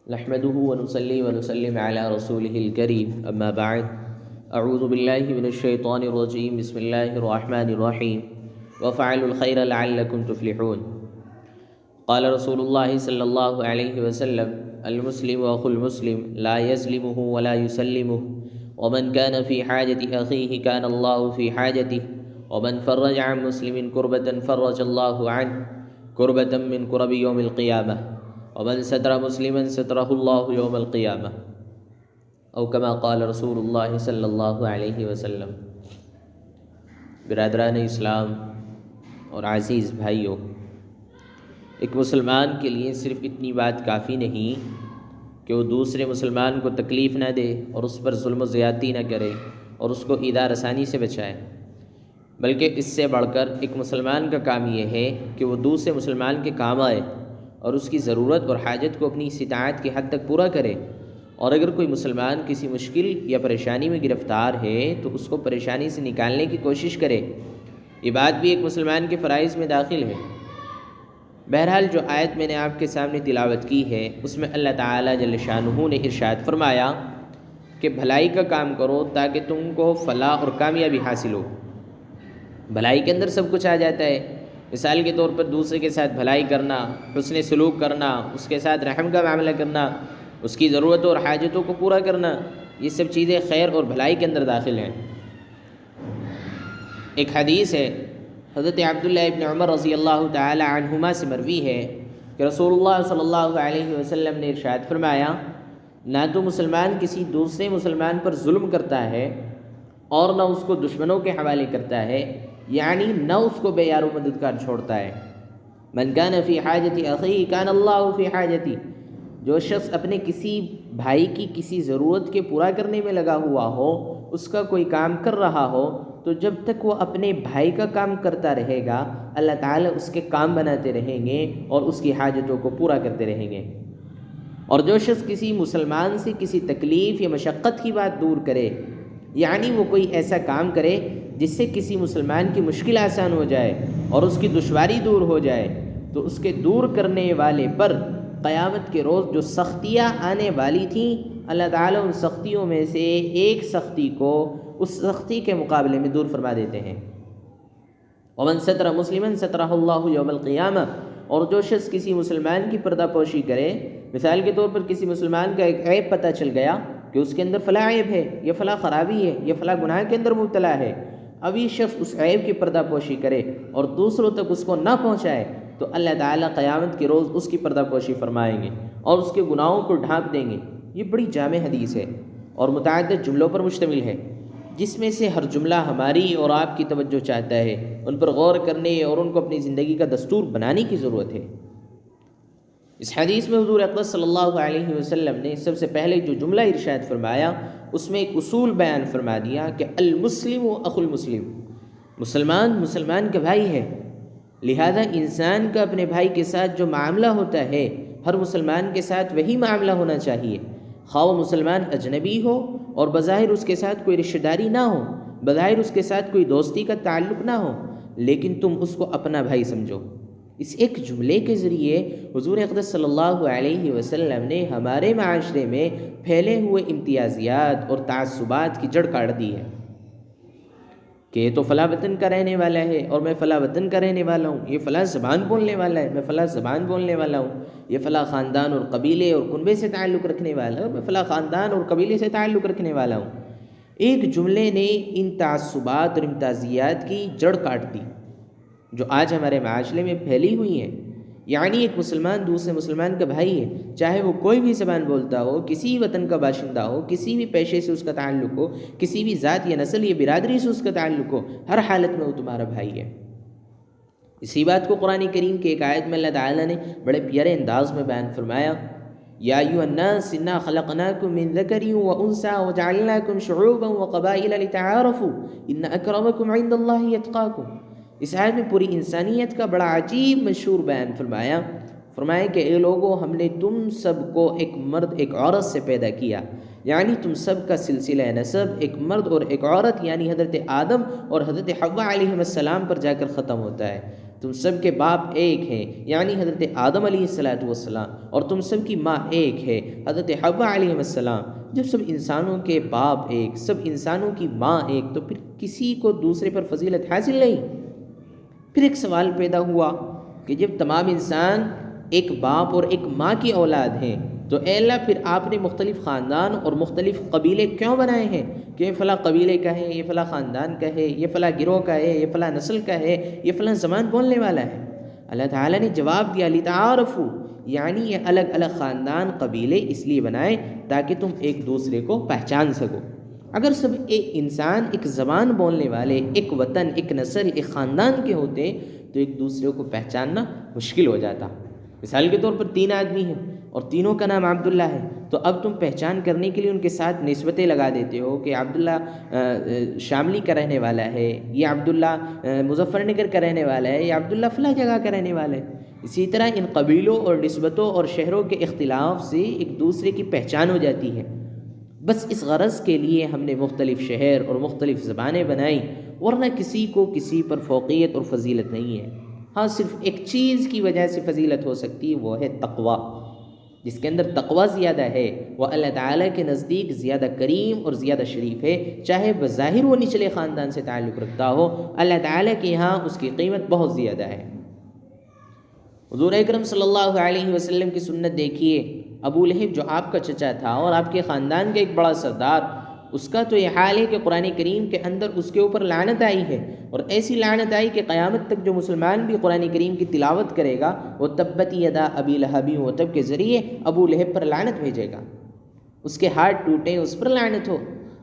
نحمده ونصلي ونسلم على رسوله الكريم أما بعد أعوذ بالله من الشيطان الرجيم بسم الله الرحمن الرحيم وفعلوا الخير لعلكم تفلحون قال رسول الله صلى الله عليه وسلم المسلم أخو المسلم لا يظلمه ولا يسلمه ومن كان في حاجة أخيه كان الله في حاجته ومن فرج عن مسلم كربة فرج الله عنه كربة من كرب يوم القيامة ومن ستر مسلما ستره الله يوم القيامة او كما قال رسول اللہ صلی اللہ علیہ وسلم۔ برادران اسلام اور عزیز بھائیوں، ایک مسلمان کے لیے صرف اتنی بات کافی نہیں کہ وہ دوسرے مسلمان کو تکلیف نہ دے اور اس پر ظلم و زیادتی نہ کرے اور اس کو ایذا رسانی سے بچائے، بلکہ اس سے بڑھ کر ایک مسلمان کا کام یہ ہے کہ وہ دوسرے مسلمان کے کام آئے اور اس کی ضرورت اور حاجت کو اپنی استطاعت کی حد تک پورا کرے، اور اگر کوئی مسلمان کسی مشکل یا پریشانی میں گرفتار ہے تو اس کو پریشانی سے نکالنے کی کوشش کرے۔ یہ بات بھی ایک مسلمان کے فرائض میں داخل ہے۔ بہرحال جو آیت میں نے آپ کے سامنے تلاوت کی ہے اس میں اللہ تعالیٰ جل شانہ نے ارشاد فرمایا کہ بھلائی کا کام کرو تاکہ تم کو فلاح اور کامیابی حاصل ہو۔ بھلائی کے اندر سب کچھ آ جاتا ہے۔ مثال کے طور پر دوسرے کے ساتھ بھلائی کرنا، حسن سلوک کرنا، اس کے ساتھ رحم کا معاملہ کرنا، اس کی ضرورتوں اور حاجتوں کو پورا کرنا، یہ سب چیزیں خیر اور بھلائی کے اندر داخل ہیں۔ ایک حدیث ہے حضرت عبداللہ ابن عمر رضی اللہ تعالی عنہما سے مروی ہے کہ رسول اللہ صلی اللہ علیہ وسلم نے ارشاد فرمایا، نہ تو مسلمان کسی دوسرے مسلمان پر ظلم کرتا ہے اور نہ اس کو دشمنوں کے حوالے کرتا ہے، یعنی نہ اس کو بے یار و مددگار چھوڑتا ہے۔ من کان فی حاجت اخیہ کان اللہ فی حاجتی، جو شخص اپنے کسی بھائی کی کسی ضرورت کے پورا کرنے میں لگا ہوا ہو، اس کا کوئی کام کر رہا ہو، تو جب تک وہ اپنے بھائی کا کام کرتا رہے گا اللہ تعالیٰ اس کے کام بناتے رہیں گے اور اس کی حاجتوں کو پورا کرتے رہیں گے۔ اور جو شخص کسی مسلمان سے کسی تکلیف یا مشقت کی بات دور کرے، یعنی وہ کوئی ایسا کام کرے جس سے کسی مسلمان کی مشکل آسان ہو جائے اور اس کی دشواری دور ہو جائے، تو اس کے دور کرنے والے پر قیامت کے روز جو سختیاں آنے والی تھیں اللہ تعالیٰ ان سختیوں میں سے ایک سختی کو اس سختی کے مقابلے میں دور فرما دیتے ہیں۔ ومن ستر مسلما سترہ اللہ یوم القیامہ، اور جو شخص کسی مسلمان کی پردہ پوشی کرے، مثال کے طور پر کسی مسلمان کا ایک عیب پتہ چل گیا کہ اس کے اندر فلاں عیب ہے، یہ فلاں خرابی ہے، یہ فلاں گناہ کے اندر مبتلا ہے، اب یہ شخص اس عیب کی پردہ پوشی کرے اور دوسروں تک اس کو نہ پہنچائے تو اللہ تعالیٰ قیامت کے روز اس کی پردہ پوشی فرمائیں گے اور اس کے گناہوں کو ڈھانپ دیں گے۔ یہ بڑی جامع حدیث ہے اور متعدد جملوں پر مشتمل ہے، جس میں سے ہر جملہ ہماری اور آپ کی توجہ چاہتا ہے، ان پر غور کرنے اور ان کو اپنی زندگی کا دستور بنانے کی ضرورت ہے۔ اس حدیث میں حضور اقدس صلی اللہ علیہ وسلم نے سب سے پہلے جو جملہ ارشاد فرمایا اس میں ایک اصول بیان فرما دیا کہ المسلم اخو المسلم، مسلمان مسلمان کا بھائی ہے، لہذا انسان کا اپنے بھائی کے ساتھ جو معاملہ ہوتا ہے ہر مسلمان کے ساتھ وہی معاملہ ہونا چاہیے، خواہ وہ مسلمان اجنبی ہو اور بظاہر اس کے ساتھ کوئی رشتہ داری نہ ہو، بظاہر اس کے ساتھ کوئی دوستی کا تعلق نہ ہو، لیکن تم اس کو اپنا بھائی سمجھو۔ اس ایک جملے کے ذریعے حضور اقدس صلی اللہ علیہ وسلم نے ہمارے معاشرے میں پھیلے ہوئے امتیازات اور تعصبات کی جڑ کاٹ دی ہے کہ یہ تو فلاں وطن کا رہنے والا ہے اور میں فلاں وطن کا رہنے والا ہوں، یہ فلاں زبان بولنے والا ہے میں فلاں زبان بولنے والا ہوں، یہ فلاں خاندان اور قبیلے اور کنبے سے تعلق رکھنے والا ہے اور میں فلاں خاندان اور قبیلے سے تعلق رکھنے والا ہوں۔ ایک جملے نے ان تعصبات اور امتیازات کی جڑ کاٹ دی جو آج ہمارے معاشرے میں پھیلی ہوئی ہیں۔ یعنی ایک مسلمان دوسرے مسلمان کا بھائی ہے، چاہے وہ کوئی بھی زبان بولتا ہو، کسی وطن کا باشندہ ہو، کسی بھی پیشے سے اس کا تعلق ہو، کسی بھی ذات یا نسل یا برادری سے اس کا تعلق ہو، ہر حالت میں وہ تمہارا بھائی ہے۔ اسی بات کو قرآن کریم کے ایک آیت میں اللہ تعالیٰ نے بڑے پیارے انداز میں بیان فرمایا، یا ایھا الناس انا خلقناکم من ذکر وانثی وجعلناکم شعوبا وقبائل لتعارفوا ان اکرمکم عند اللہ اتقاکم۔ اس آیت میں پوری انسانیت کا بڑا عجیب مشہور بیان فرمایا کہ اے لوگو، ہم نے تم سب کو ایک مرد ایک عورت سے پیدا کیا، یعنی تم سب کا سلسلہ نسب ایک مرد اور ایک عورت یعنی حضرت آدم اور حضرت حوا علیہ السلام پر جا کر ختم ہوتا ہے، تم سب کے باپ ایک ہیں، یعنی حضرت آدم علیہ السلام، اور تم سب کی ماں ایک ہے، حضرت حوا علیہ السلام۔ جب سب انسانوں کے باپ ایک، سب انسانوں کی ماں ایک، تو پھر کسی کو دوسرے پر فضیلت حاصل نہیں۔ پھر ایک سوال پیدا ہوا کہ جب تمام انسان ایک باپ اور ایک ماں کی اولاد ہیں تو اے اللہ پھر آپ نے مختلف خاندان اور مختلف قبیلے کیوں بنائے ہیں کہ یہ فلاں قبیلے کا ہے، یہ فلاں خاندان کا ہے، یہ فلاں گروہ کا ہے، یہ فلاں نسل کا ہے، یہ فلاں زبان بولنے والا ہے؟ اللہ تعالیٰ نے جواب دیا لتعارفوا، یعنی یہ الگ الگ خاندان قبیلے اس لیے بنائے تاکہ تم ایک دوسرے کو پہچان سکو۔ اگر سب ایک انسان، ایک زبان بولنے والے، ایک وطن، ایک نسل، ایک خاندان کے ہوتے تو ایک دوسرے کو پہچاننا مشکل ہو جاتا۔ مثال کے طور پر 3 آدمی ہیں اور تینوں کا نام عبداللہ ہے، تو اب تم پہچان کرنے کے لیے ان کے ساتھ نسبتیں لگا دیتے ہو کہ عبداللہ شاملی کا رہنے والا ہے، یہ عبداللہ مظفر نگر کا رہنے والا ہے، یہ عبداللہ فلاں جگہ کا رہنے والا ہے۔ اسی طرح ان قبیلوں اور نسبتوں اور شہروں کے اختلاف سے ایک دوسرے کی پہچان ہو جاتی ہے۔ بس اس غرض کے لیے ہم نے مختلف شہر اور مختلف زبانیں بنائیں، ورنہ کسی کو کسی پر فوقیت اور فضیلت نہیں ہے۔ ہاں صرف ایک چیز کی وجہ سے فضیلت ہو سکتی ہے، وہ ہے تقویٰ۔ جس کے اندر تقویٰ زیادہ ہے وہ اللہ تعالیٰ کے نزدیک زیادہ کریم اور زیادہ شریف ہے، چاہے بظاہر وہ نچلے خاندان سے تعلق رکھتا ہو، اللہ تعالیٰ کے یہاں اس کی قیمت بہت زیادہ ہے۔ حضور اکرم صلی اللہ علیہ وسلم کی سنت دیکھیے، ابو لہب جو آپ کا چچا تھا اور آپ کے خاندان کا ایک بڑا سردار، اس کا تو یہ حال ہے کہ قرآن کریم کے اندر اس کے اوپر لعنت آئی ہے، اور ایسی لعنت آئی کہ قیامت تک جو مسلمان بھی قرآن کریم کی تلاوت کرے گا وہ تبت یدا ابی لہب وتب کے ذریعے ابو لہب پر لعنت بھیجے گا، اس کے ہاتھ ٹوٹے اس پر لعنت ہو۔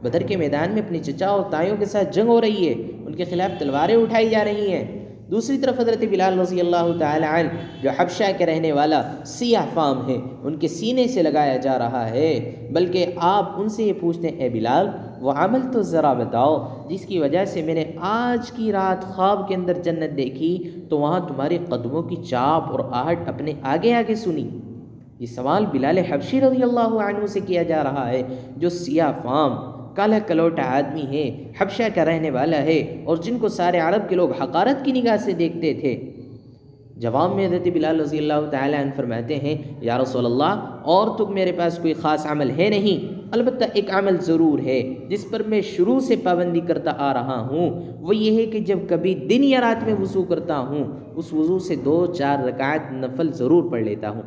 بدر کے میدان میں اپنے چچا اور تائیوں کے ساتھ جنگ ہو رہی ہے، ان کے خلاف تلواریں اٹھائی جا رہی ہیں۔ دوسری طرف حضرت بلال رضی اللہ تعالی عنہ جو حبشہ کے رہنے والا سیاہ فام ہے، ان کے سینے سے لگایا جا رہا ہے، بلکہ آپ ان سے یہ پوچھتے ہیں اے بلال وہ عمل تو ذرا بتاؤ جس کی وجہ سے میں نے آج کی رات خواب کے اندر جنت دیکھی تو وہاں تمہارے قدموں کی چاپ اور آہٹ اپنے آگے آگے سنی۔ یہ سوال بلال حبشی رضی اللہ عنہ سے کیا جا رہا ہے جو سیاہ فام کالا کلوٹا آدمی ہے، حبشہ کا رہنے والا ہے، اور جن کو سارے عرب کے لوگ حقارت کی نگاہ سے دیکھتے تھے۔ جواب میں حضرت بلال رضی اللہ تعالی عنہ فرماتے ہیں یا رسول اللہ اور تو میرے پاس کوئی خاص عمل ہے نہیں، البتہ ایک عمل ضرور ہے جس پر میں شروع سے پابندی کرتا آ رہا ہوں، وہ یہ ہے کہ جب کبھی دن یا رات میں وضو کرتا ہوں اس وضو سے 2-4 رکعت نفل ضرور پڑھ لیتا ہوں،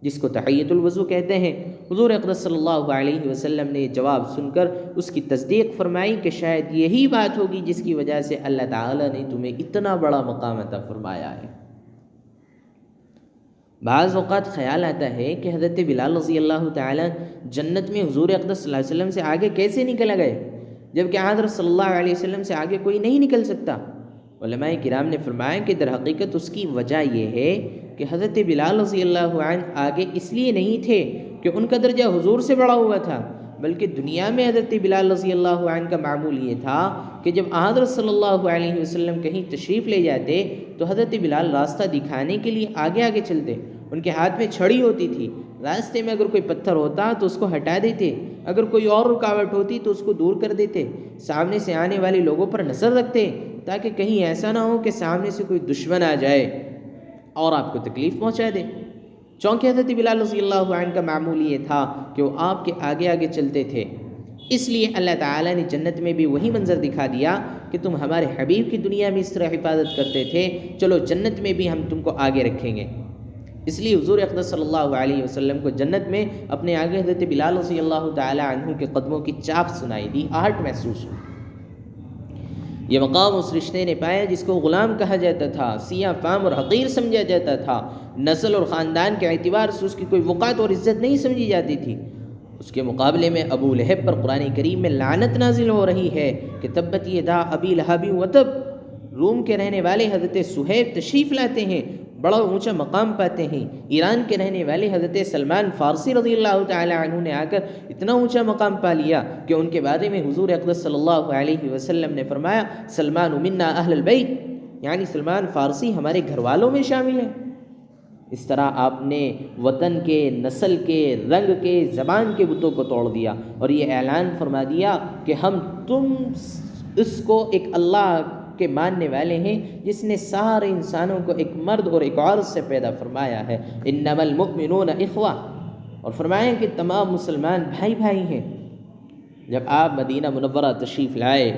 جس کو تحیۃ الوضو کہتے ہیں۔ حضور اقدس صلی اللہ علیہ وسلم نے جواب سن کر اس کی تصدیق فرمائی کہ شاید یہی بات ہوگی جس کی وجہ سے اللہ تعالیٰ نے تمہیں اتنا بڑا مقام عطا فرمایا ہے۔ بعض اوقات خیال آتا ہے کہ حضرت بلال رضی اللہ تعالیٰ جنت میں حضور اقدس صلی اللہ علیہ وسلم سے آگے کیسے نکل گئے، جبکہ حضرت صلی اللہ علیہ وسلم سے آگے کوئی نہیں نکل سکتا۔ علماء کرام نے فرمایا کہ در حقیقت اس کی وجہ یہ ہے کہ حضرت بلال رضی اللہ عنہ آگے اس لیے نہیں تھے کہ ان کا درجہ حضور سے بڑا ہوا تھا، بلکہ دنیا میں حضرت بلال رضی اللہ عنہ کا معمول یہ تھا کہ جب حضرت صلی اللہ علیہ وسلم کہیں تشریف لے جاتے تو حضرت بلال راستہ دکھانے کے لیے آگے آگے چلتے، ان کے ہاتھ میں چھڑی ہوتی تھی، راستے میں اگر کوئی پتھر ہوتا تو اس کو ہٹا دیتے، اگر کوئی اور رکاوٹ ہوتی تو اس کو دور کر دیتے، سامنے سے آنے والے لوگوں پر نظر رکھتے تاکہ کہیں ایسا نہ ہو کہ سامنے سے کوئی دشمن آ جائے اور آپ کو تکلیف پہنچا دے۔ چونکہ حضرت بلال رضی اللہ عنہ کا معمول یہ تھا کہ وہ آپ کے آگے آگے چلتے تھے، اس لیے اللہ تعالیٰ نے جنت میں بھی وہی منظر دکھا دیا کہ تم ہمارے حبیب کی دنیا میں اس طرح حفاظت کرتے تھے، چلو جنت میں بھی ہم تم کو آگے رکھیں گے۔ اس لیے حضور اقدس صلی اللہ علیہ وسلم کو جنت میں اپنے آگے حضرت بلال رضی اللہ تعالی عنہ کے قدموں کی چاپ سنائی دی، آہٹ محسوس ہوئی۔ یہ مقام اس رشتے نے پایا جس کو غلام کہا جاتا تھا، سیاہ فام اور حقیر سمجھا جاتا تھا، نسل اور خاندان کے اعتبار سے اس کی کوئی وقعت اور عزت نہیں سمجھی جاتی تھی۔ اس کے مقابلے میں ابو لہب پر قرآن کریم میں لعنت نازل ہو رہی ہے کہ تبت یدا ابی لہب وتب۔ روم کے رہنے والے حضرت صہیب تشریف لاتے ہیں، بڑا اونچا مقام پاتے ہیں۔ ایران کے رہنے والے حضرت سلمان فارسی رضی اللہ تعالی عنہ نے آ کر اتنا اونچا مقام پا لیا کہ ان کے بارے میں حضور اقدس صلی اللہ علیہ وسلم نے فرمایا سلمان منا اہل البیت، یعنی سلمان فارسی ہمارے گھر والوں میں شامل ہے۔ اس طرح آپ نے وطن کے، نسل کے، رنگ کے، زبان کے بتوں کو توڑ دیا اور یہ اعلان فرما دیا کہ ہم تم اس کو ایک اللہ کے ماننے والے ہیں جس نے سارے انسانوں کو ایک مرد اور ایک عورت سے پیدا فرمایا ہے، انما المؤمنون اخوہ، اور فرمایا کہ تمام مسلمان بھائی بھائی ہیں۔ جب آپ مدینہ منورہ تشریف لائے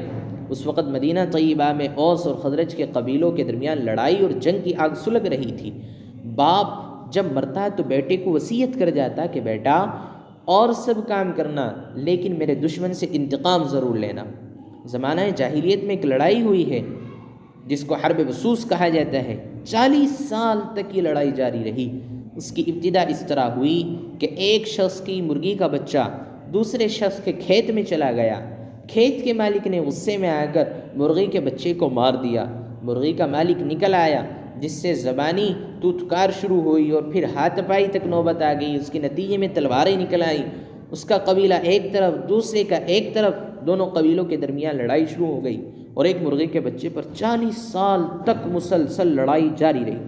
اس وقت مدینہ طیبہ میں اوس اور خزرج کے قبیلوں کے درمیان لڑائی اور جنگ کی آگ سلگ رہی تھی۔ باپ جب مرتا تو بیٹے کو وصیت کر جاتا کہ بیٹا اور سب کام کرنا لیکن میرے دشمن سے انتقام ضرور لینا۔ زمانہ جاہلیت میں ایک لڑائی ہوئی ہے جس کو حرب بسوس کہا جاتا ہے، 40 سال تک یہ لڑائی جاری رہی۔ اس کی ابتدا اس طرح ہوئی کہ ایک شخص کی مرغی کا بچہ دوسرے شخص کے کھیت میں چلا گیا، کھیت کے مالک نے غصے میں آ کر مرغی کے بچے کو مار دیا۔ مرغی کا مالک نکل آیا جس سے زبانی توتکار شروع ہوئی اور پھر ہاتھ پائی تک نوبت آ گئی۔ اس کے نتیجے میں تلواریں نکل آئیں، اس کا قبیلہ ایک طرف دوسرے کا ایک طرف، دونوں قبیلوں کے درمیان لڑائی شروع ہو گئی اور ایک مرغے کے بچے پر 40 سال تک مسلسل لڑائی جاری رہی۔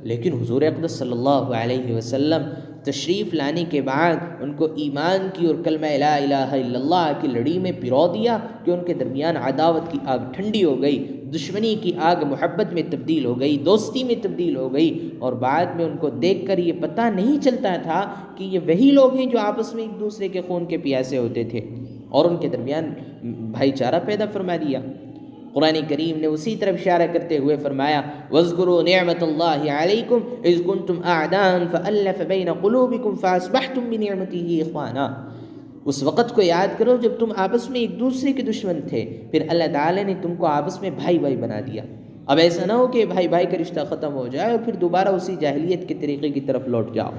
لیکن حضور اقدس صلی اللہ علیہ وسلم تشریف لانے کے بعد ان کو ایمان کی اور کلمہ لا الہ الا اللہ کی لڑی میں پرو دیا کہ ان کے درمیان عداوت کی آگ ٹھنڈی ہو گئی، دشمنی کی آگ محبت میں تبدیل ہو گئی، دوستی میں تبدیل ہو گئی، اور بعد میں ان کو دیکھ کر یہ پتہ نہیں چلتا تھا کہ یہ وہی لوگ ہیں جو آپس میں ایک دوسرے کے خون کے پیاسے ہوتے تھے، اور ان کے درمیان بھائی چارہ پیدا فرما دیا۔ قرآن کریم نے اسی طرف اشارہ کرتے ہوئے فرمایا وَاذْكُرُوا نِعْمَةَ اللَّهِ عَلَيْكُمْ إِذْ كُنْتُمْ أَعْدَاءً فَأَلَّفَ بَيْنَ قُلُوبِكُمْ فَأَصْبَحْتُمْ بِنِعْمَتِهِ إِخْوَانًا۔ اس وقت کو یاد کرو جب تم آپس میں ایک دوسرے کے دشمن تھے، پھر اللہ تعالی نے تم کو آپس میں بھائی بھائی بنا دیا۔ اب ایسا نہ ہو کہ بھائی بھائی کا رشتہ ختم ہو جائے اور پھر دوبارہ اسی جاہلیت کے طریقے کی طرف لوٹ جاؤ۔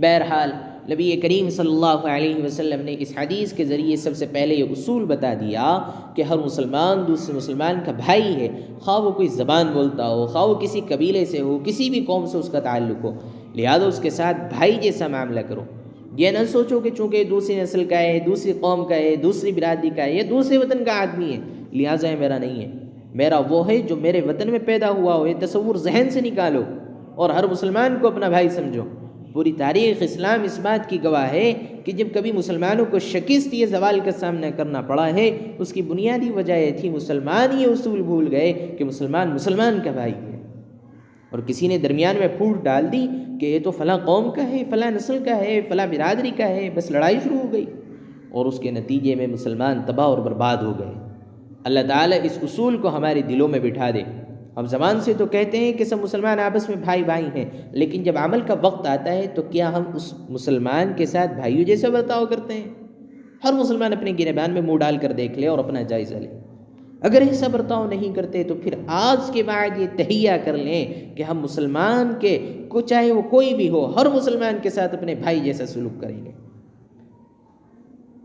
بہرحال نبی کریم صلی اللہ علیہ وسلم نے اس حدیث کے ذریعے سب سے پہلے یہ اصول بتا دیا کہ ہر مسلمان دوسرے مسلمان کا بھائی ہے، خواہ وہ کوئی زبان بولتا ہو، خواہ وہ کسی قبیلے سے ہو، کسی بھی قوم سے اس کا تعلق ہو، لہذا اس کے ساتھ بھائی جیسا معاملہ کرو۔ یہ نہ سوچو کہ چونکہ دوسری نسل کا ہے، دوسری قوم کا ہے، دوسری برادری کا ہے یا دوسرے وطن کا آدمی ہے لہٰذا یہ میرا نہیں ہے، میرا وہ ہے جو میرے وطن میں پیدا ہوا ہو۔ یہ تصور ذہن سے نکالو اور ہر مسلمان کو اپنا بھائی سمجھو۔ پوری تاریخ اسلام اس بات کی گواہ ہے کہ جب کبھی مسلمانوں کو شکست یہ زوال کا سامنا کرنا پڑا ہے اس کی بنیادی وجہ یہ تھی مسلمان یہ اصول بھول گئے کہ مسلمان مسلمان کا بھائی ہے، اور کسی نے درمیان میں پھوٹ ڈال دی کہ یہ تو فلاں قوم کا ہے، فلاں نسل کا ہے، فلاں برادری کا ہے، بس لڑائی شروع ہو گئی اور اس کے نتیجے میں مسلمان تباہ اور برباد ہو گئے۔ اللہ تعالیٰ اس اصول کو ہمارے دلوں میں بٹھا دے۔ ہم زبان سے تو کہتے ہیں کہ سب مسلمان آپس میں بھائی بھائی ہیں، لیکن جب عمل کا وقت آتا ہے تو کیا ہم اس مسلمان کے ساتھ بھائیوں جیسے برتاؤ کرتے ہیں؟ ہر مسلمان اپنے گریبان میں منہ ڈال کر دیکھ لے اور اپنا جائزہ لے۔ اگر ایسا برتاؤ نہیں کرتے تو پھر آج کے بعد یہ تہیہ کر لیں کہ ہم مسلمان کے کو چاہے وہ کوئی بھی ہو ہر مسلمان کے ساتھ اپنے بھائی جیسا سلوک کریں گے۔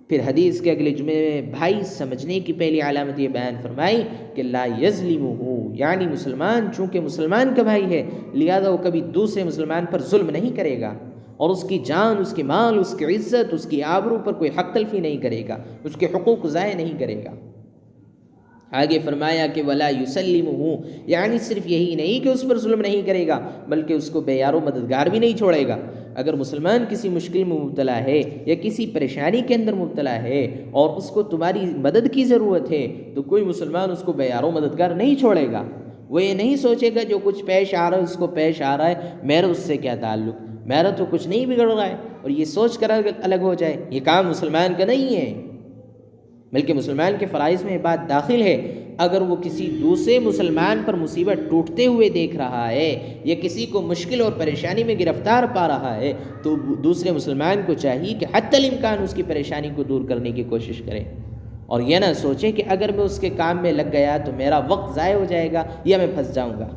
پھر حدیث کے اگلے جملے میں بھائی سمجھنے کی پہلی علامت یہ بیان فرمائی کہ لا یظلمہ، یعنی مسلمان چونکہ مسلمان کا بھائی ہے لہذا وہ کبھی دوسرے مسلمان پر ظلم نہیں کرے گا، اور اس کی جان، اس کی مال، اس کی عزت، اس کی آبرو پر کوئی حق تلفی نہیں کرے گا، اس کے حقوق ضائع نہیں کرے گا۔ آگے فرمایا کہ ولا یسلمہ، یعنی صرف یہی نہیں کہ اس پر ظلم نہیں کرے گا بلکہ اس کو بے یار و مددگار بھی نہیں چھوڑے گا۔ اگر مسلمان کسی مشکل میں مبتلا ہے یا کسی پریشانی کے اندر مبتلا ہے اور اس کو تمہاری مدد کی ضرورت ہے تو کوئی مسلمان اس کو بے یار و مددگار نہیں چھوڑے گا۔ وہ یہ نہیں سوچے گا جو کچھ پیش آ رہا ہے اس کو پیش آ رہا ہے، میرا اس سے کیا تعلق، میرا تو کچھ نہیں بگڑ رہا ہے، اور یہ سوچ کر الگ ہو جائے، یہ کام مسلمان کا نہیں ہے۔ بلکہ مسلمان کے فرائض میں یہ بات داخل ہے، اگر وہ کسی دوسرے مسلمان پر مصیبت ٹوٹتے ہوئے دیکھ رہا ہے یا کسی کو مشکل اور پریشانی میں گرفتار پا رہا ہے تو دوسرے مسلمان کو چاہیے کہ حتی الامکان اس کی پریشانی کو دور کرنے کی کوشش کرے، اور یہ نہ سوچے کہ اگر میں اس کے کام میں لگ گیا تو میرا وقت ضائع ہو جائے گا یا میں پھنس جاؤں گا۔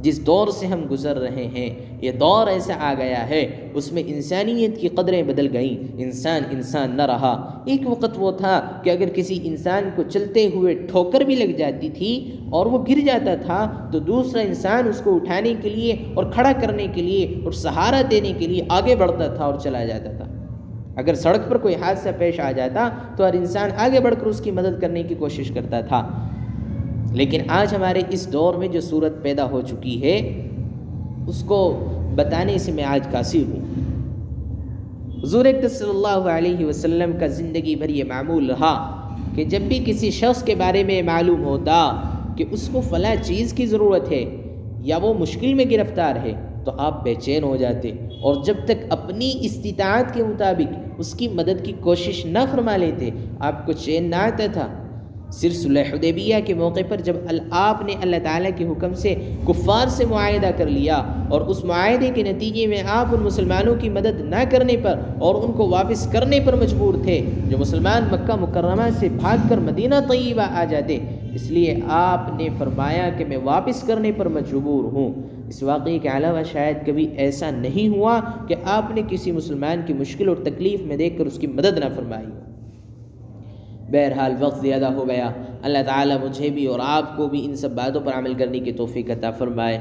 جس دور سے ہم گزر رہے ہیں یہ دور ایسا آ گیا ہے اس میں انسانیت کی قدریں بدل گئیں، انسان نہ رہا۔ ایک وقت وہ تھا کہ اگر کسی انسان کو چلتے ہوئے ٹھوکر بھی لگ جاتی تھی اور وہ گر جاتا تھا تو دوسرا انسان اس کو اٹھانے کے لیے اور کھڑا کرنے کے لیے اور سہارا دینے کے لیے آگے بڑھتا تھا اور چلا جاتا تھا۔ اگر سڑک پر کوئی حادثہ پیش آ جاتا تو ہر انسان آگے بڑھ کر اس کی مدد کرنے کی کوشش کرتا تھا، لیکن آج ہمارے اس دور میں جو صورت پیدا ہو چکی ہے اس کو بتانے سے میں آج قاصر ہوں۔ حضور اکرم صلی اللہ علیہ وسلم کا زندگی بھر یہ معمول رہا کہ جب بھی کسی شخص کے بارے میں معلوم ہوتا کہ اس کو فلاں چیز کی ضرورت ہے یا وہ مشکل میں گرفتار ہے تو آپ بے چین ہو جاتے، اور جب تک اپنی استطاعت کے مطابق اس کی مدد کی کوشش نہ فرما لیتے آپ کو چین نہ آتا تھا۔ صرف صلح حدیبیہ کے موقع پر جب آپ نے اللہ تعالیٰ کے حکم سے کفار سے معاہدہ کر لیا اور اس معاہدے کے نتیجے میں آپ ان مسلمانوں کی مدد نہ کرنے پر اور ان کو واپس کرنے پر مجبور تھے جو مسلمان مکہ مکرمہ سے بھاگ کر مدینہ طیبہ آ جاتے، اس لیے آپ نے فرمایا کہ میں واپس کرنے پر مجبور ہوں۔ اس واقعے کے علاوہ شاید کبھی ایسا نہیں ہوا کہ آپ نے کسی مسلمان کی مشکل اور تکلیف میں دیکھ کر اس کی مدد نہ فرمائی ہو۔ بہرحال وقت زیادہ ہو گیا، اللہ تعالیٰ مجھے بھی اور آپ کو بھی ان سب باتوں پر عمل کرنے کی توفیق عطا فرمائے۔